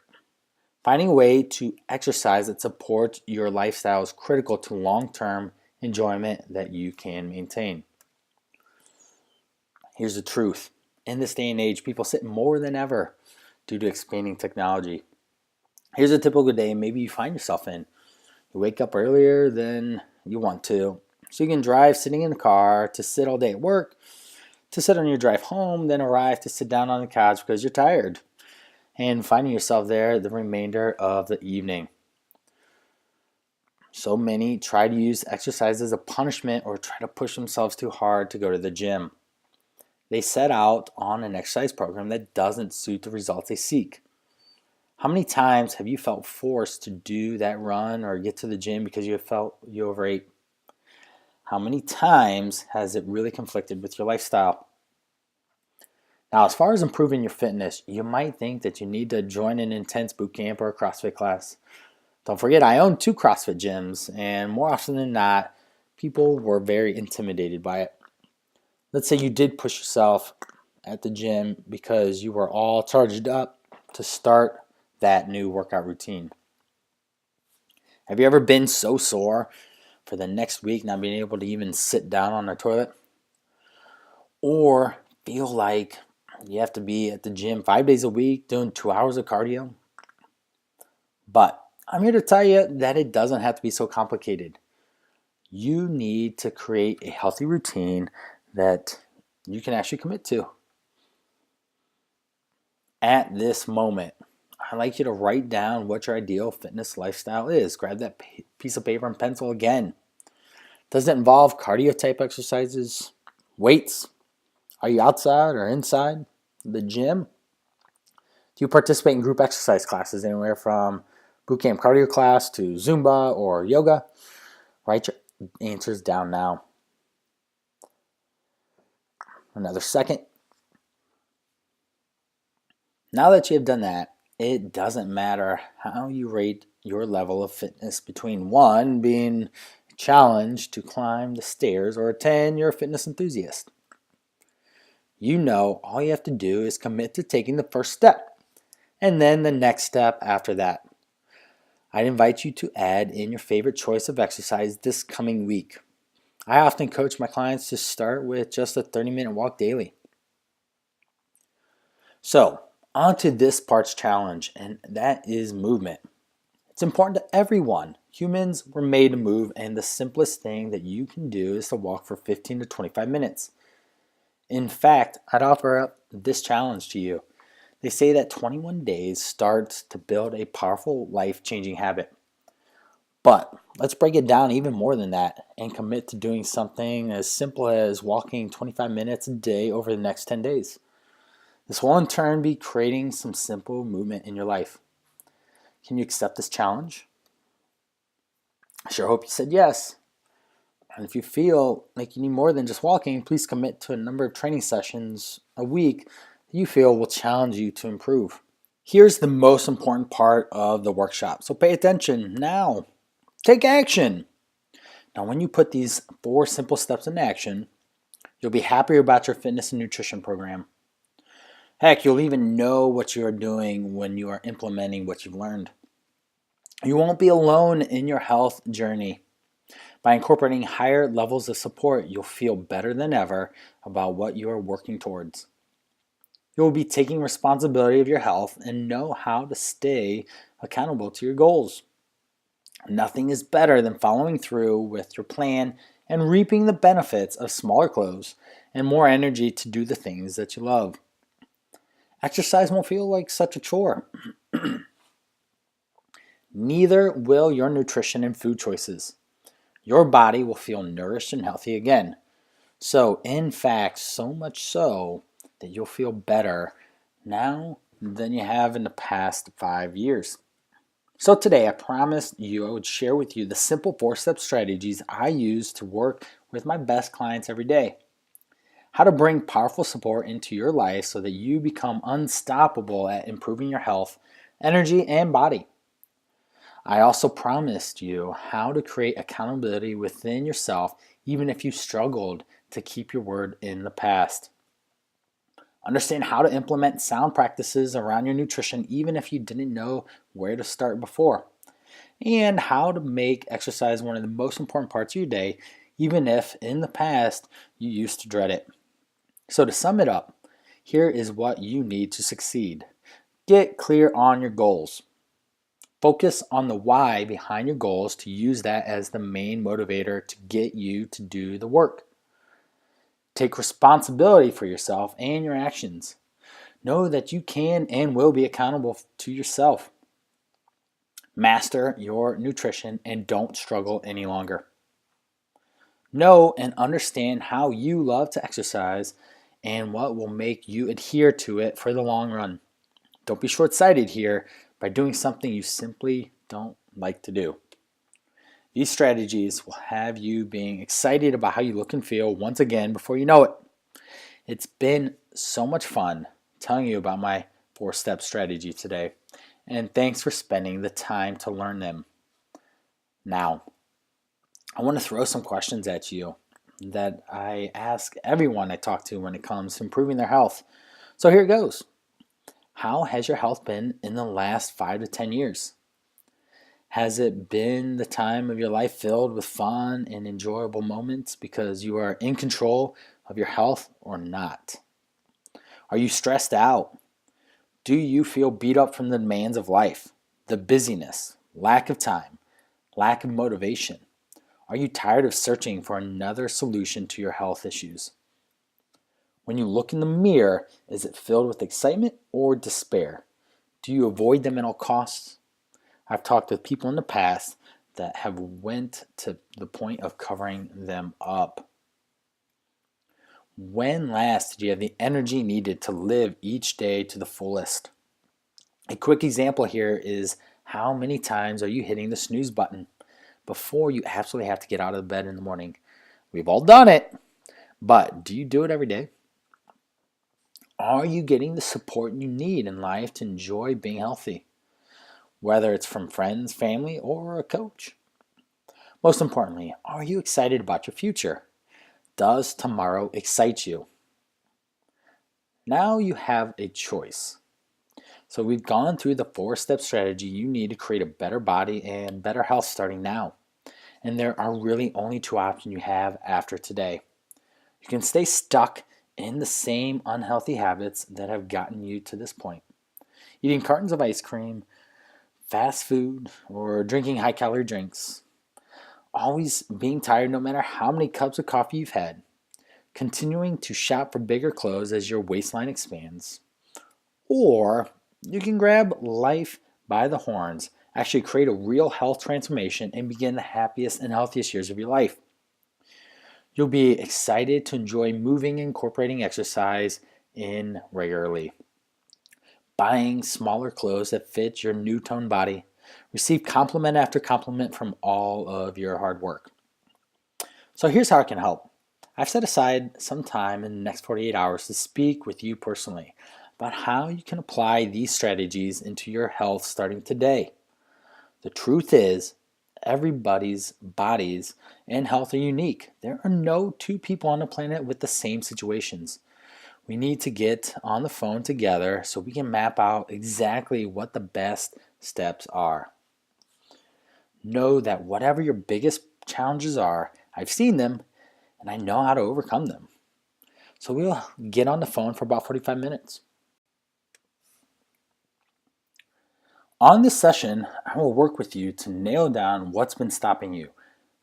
Finding a way to exercise that supports your lifestyle is critical to long-term enjoyment that you can maintain. Here's the truth. In this day and age, people sit more than ever due to expanding technology. Here's a typical day maybe you find yourself in. You wake up earlier than you want to, so you can drive sitting in the car, to sit all day at work, to sit on your drive home, then arrive to sit down on the couch because you're tired, and finding yourself there the remainder of the evening. So many try to use exercise as a punishment or try to push themselves too hard to go to the gym. They set out on an exercise program that doesn't suit the results they seek. How many times have you felt forced to do that run or get to the gym because you felt you overate? How many times has it really conflicted with your lifestyle? Now, as far as improving your fitness, you might think that you need to join an intense boot camp or a CrossFit class. Don't forget, I own 2 CrossFit gyms, and more often than not, people were very intimidated by it. Let's say you did push yourself at the gym because you were all charged up to start that new workout routine. Have you ever been so sore for the next week not being able to even sit down on the toilet? Or feel like you have to be at the gym 5 days a week doing 2 hours of cardio? But I'm here to tell you that it doesn't have to be so complicated. You need to create a healthy routine that you can actually commit to. At this moment, I'd like you to write down what your ideal fitness lifestyle is. Grab that piece of paper and pencil again. Does it involve cardio type exercises, weights? Are you outside or inside the gym? Do you participate in group exercise classes anywhere from bootcamp cardio class to Zumba or yoga? Write your answers down now. Another second. Now that you have done that, it doesn't matter how you rate your level of fitness between 1 being challenged to climb the stairs or a 10 you're a fitness enthusiast. You know all you have to do is commit to taking the first step and then the next step after that. I'd invite you to add in your favorite choice of exercise this coming week. I often coach my clients to start with just a 30-minute walk daily. So, on to this part's challenge, and that is movement. It's important to everyone. Humans were made to move, and the simplest thing that you can do is to walk for 15 to 25 minutes. In fact, I'd offer up this challenge to you. They say that 21 days starts to build a powerful life-changing habit. But let's break it down even more than that and commit to doing something as simple as walking 25 minutes a day over the next 10 days. This will in turn be creating some simple movement in your life. Can you accept this challenge? I sure hope you said yes. And if you feel like you need more than just walking, please commit to a number of training sessions a week that you feel will challenge you to improve. Here's the most important part of the workshop, so pay attention now. Take action. Now, when you put these 4 simple steps in action, You'll be happier about your fitness and nutrition program. Heck, you'll even know what you are doing when you are implementing what you've learned. You won't be alone in your health journey. By incorporating higher levels of support, you'll feel better than ever about what you are working towards. You'll be taking responsibility of your health and know how to stay accountable to your goals. Nothing is better than following through with your plan and reaping the benefits of smaller clothes and more energy to do the things that you love. Exercise won't feel like such a chore. Neither will your nutrition and food choices. Your body will feel nourished and healthy again. So, in fact, so much so that you'll feel better now than you have in the past 5 years. So today I promised you I would share with you the simple 4-step strategies I use to work with my best clients every day. How to bring powerful support into your life so that you become unstoppable at improving your health, energy, and body. I also promised you how to create accountability within yourself even if you struggled to keep your word in the past. Understand how to implement sound practices around your nutrition even if you didn't know where to start before. And how to make exercise one of the most important parts of your day, even if in the past you used to dread it. So, to sum it up, here is what you need to succeed. Get clear on your goals. Focus on the why behind your goals to use that as the main motivator to get you to do the work. Take responsibility for yourself and your actions. Know that you can and will be accountable to yourself. Master your nutrition and don't struggle any longer. Know and understand how you love to exercise and what will make you adhere to it for the long run. Don't be short-sighted here by doing something you simply don't like to do. These strategies will have you being excited about how you look and feel once again before you know it. It's been so much fun telling you about my 4-step strategy today, and thanks for spending the time to learn them. Now, I want to throw some questions at you that I ask everyone I talk to when it comes to improving their health. So here it goes. How has your health been in the last 5 to 10 years? Has it been the time of your life filled with fun and enjoyable moments because you are in control of your health or not? Are you stressed out? Do you feel beat up from the demands of life, the busyness, lack of time, lack of motivation? Are you tired of searching for another solution to your health issues? When you look in the mirror, is it filled with excitement or despair? Do you avoid them at all costs? I've talked with people in the past that have went to the point of covering them up. When last did you have the energy needed to live each day to the fullest? A quick example here is how many times are you hitting the snooze button before you absolutely have to get out of bed in the morning? We've all done it, but do you do it every day? Are you getting the support you need in life to enjoy being healthy? Whether it's from friends, family, or a coach. Most importantly, are you excited about your future? Does tomorrow excite you? Now you have a choice. So we've gone through the 4-step strategy you need to create a better body and better health starting now. And there are really only 2 options you have after today. You can stay stuck in the same unhealthy habits that have gotten you to this point. Eating cartons of ice cream, fast food, or drinking high-calorie drinks. Always being tired no matter how many cups of coffee you've had. Continuing to shop for bigger clothes as your waistline expands. Or you can grab life by the horns, actually create a real health transformation, and begin the happiest and healthiest years of your life. You'll be excited to enjoy moving and incorporating exercise in regularly. Buying smaller clothes that fit your new toned body. Receive compliment after compliment from all of your hard work. So here's how I can help. I've set aside some time in the next 48 hours to speak with you personally about how you can apply these strategies into your health starting today. The truth is, Everybody's bodies and health are unique. There are no two people on the planet with the same situations. We need to get on the phone together so we can map out exactly what the best steps are. Know that whatever your biggest challenges are, I've seen them and I know how to overcome them. So we'll get on the phone for about 45 minutes. On this session, I will work with you to nail down what's been stopping you,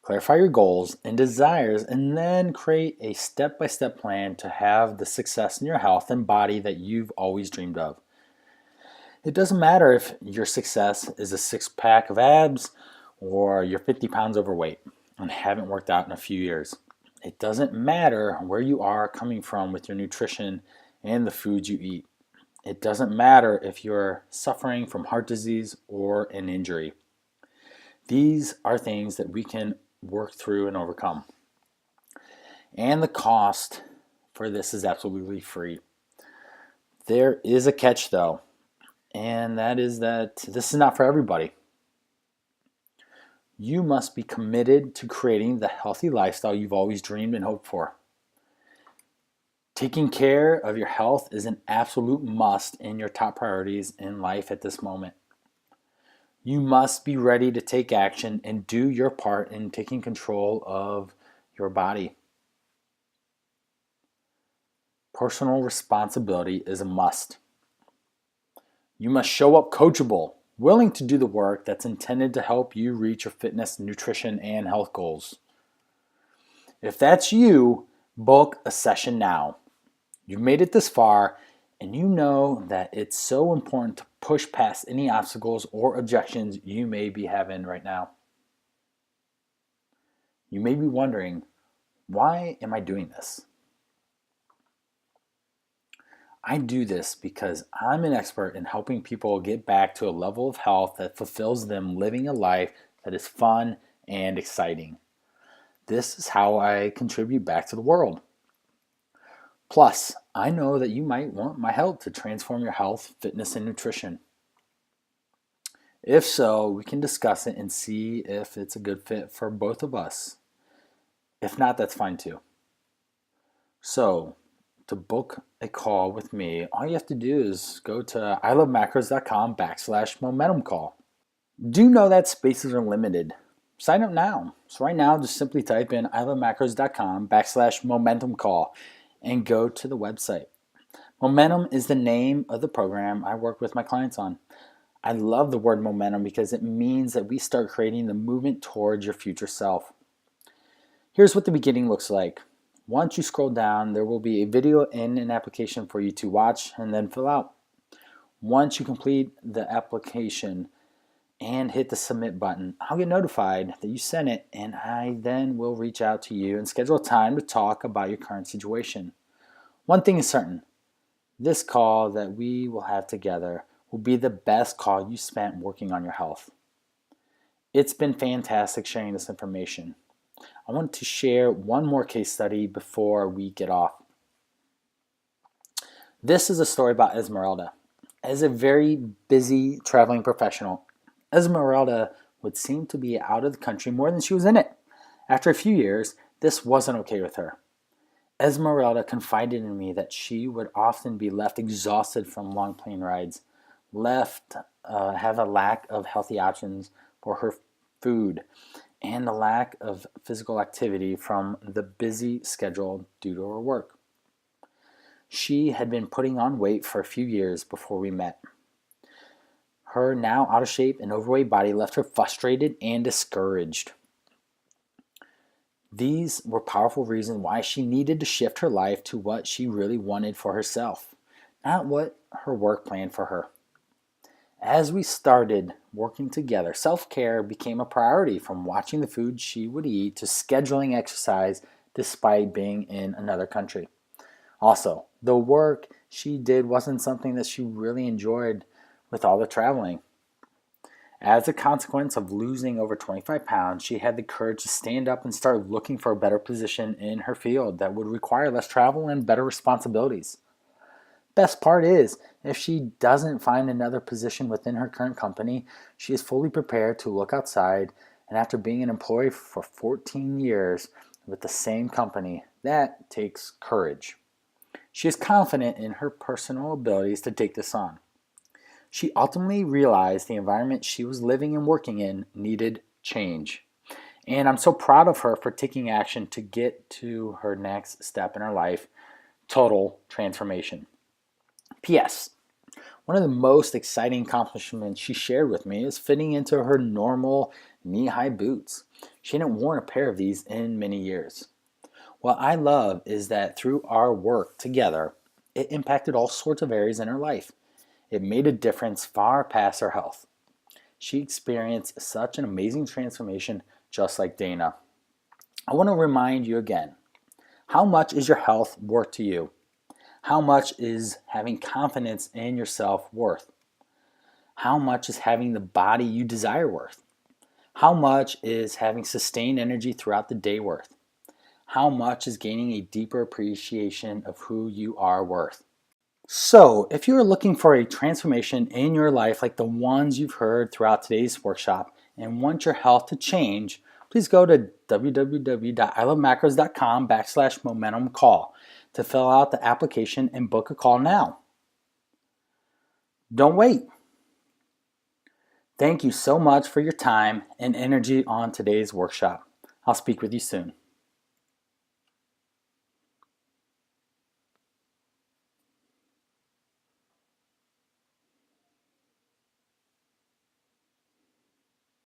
clarify your goals and desires, and then create a step-by-step plan to have the success in your health and body that you've always dreamed of. It doesn't matter if your success is a six-pack of abs or you're 50 pounds overweight and haven't worked out in a few years. It doesn't matter where you are coming from with your nutrition and the foods you eat. It doesn't matter if you're suffering from heart disease or an injury. These are things that we can work through and overcome. And the cost for this is absolutely free. There is a catch though, and that is that this is not for everybody. You must be committed to creating the healthy lifestyle you've always dreamed and hoped for. Taking care of your health is an absolute must in your top priorities in life at this moment. You must be ready to take action and do your part in taking control of your body. Personal responsibility is a must. You must show up coachable, willing to do the work that's intended to help you reach your fitness, nutrition, and health goals. If that's you, book a session now. You've made it this far, and you know that it's so important to push past any obstacles or objections you may be having right now. You may be wondering, why am I doing this? I do this because I'm an expert in helping people get back to a level of health that fulfills them living a life that is fun and exciting. This is how I contribute back to the world. Plus, I know that you might want my help to transform your health, fitness, and nutrition. If so, we can discuss it and see if it's a good fit for both of us. If not, that's fine too. So, to book a call with me, all you have to do is go to ilovemacros.com/momentum call. Do know that spaces are limited. Sign up now. So right now, just simply type in ilovemacros.com/momentum call and go to the website. Momentum is the name of the program I work with my clients on. I love the word momentum because it means that we start creating the movement towards your future self. Here's what the beginning looks like. Once you scroll down, there will be a video and an application for you to watch and then fill out. Once you complete the application and hit the submit button, I'll get notified that you sent it, and I then will reach out to you and schedule a time to talk about your current situation. One thing is certain, this call that we will have together will be the best call you spent working on your health. It's been fantastic sharing this information. I want to share one more case study before we get off. This is a story about Esmeralda. As a very busy traveling professional, Esmeralda would seem to be out of the country more than she was in it. After a few years, this wasn't okay with her. Esmeralda confided in me that she would often be left exhausted from long plane rides, have a lack of healthy options for her food, and the lack of physical activity from the busy schedule due to her work. She had been putting on weight for a few years before we met. Her now out of shape and overweight body left her frustrated and discouraged. These were powerful reasons why she needed to shift her life to what she really wanted for herself, not what her work planned for her. As we started working together, self-care became a priority, from watching the food she would eat to scheduling exercise despite being in another country. Also, the work she did wasn't something that she really enjoyed with all the traveling. As a consequence of losing over 25 pounds, she had the courage to stand up and start looking for a better position in her field that would require less travel and better responsibilities. Best part is, if she doesn't find another position within her current company, she is fully prepared to look outside And after being an employee for 14 years with the same company, that takes courage. She is confident in her personal abilities to take this on. She ultimately realized the environment she was living and working in needed change. And I'm so proud of her for taking action to get to her next step in her life, total transformation. P.S. One of the most exciting accomplishments she shared with me is fitting into her normal knee-high boots. She hadn't worn a pair of these in many years. What I love is that through our work together, it impacted all sorts of areas in her life. It made a difference far past her health. She experienced such an amazing transformation just like Dana. I want to remind you again, how much is your health worth to you? How much is having confidence in yourself worth? How much is having the body you desire worth? How much is having sustained energy throughout the day worth? How much is gaining a deeper appreciation of who you are worth? So, if you are looking for a transformation in your life like the ones you've heard throughout today's workshop and want your health to change, please go to www.ilovemacros.com/momentum call to fill out the application and book a call now. Don't wait. Thank you so much for your time and energy on today's workshop. I'll speak with you soon.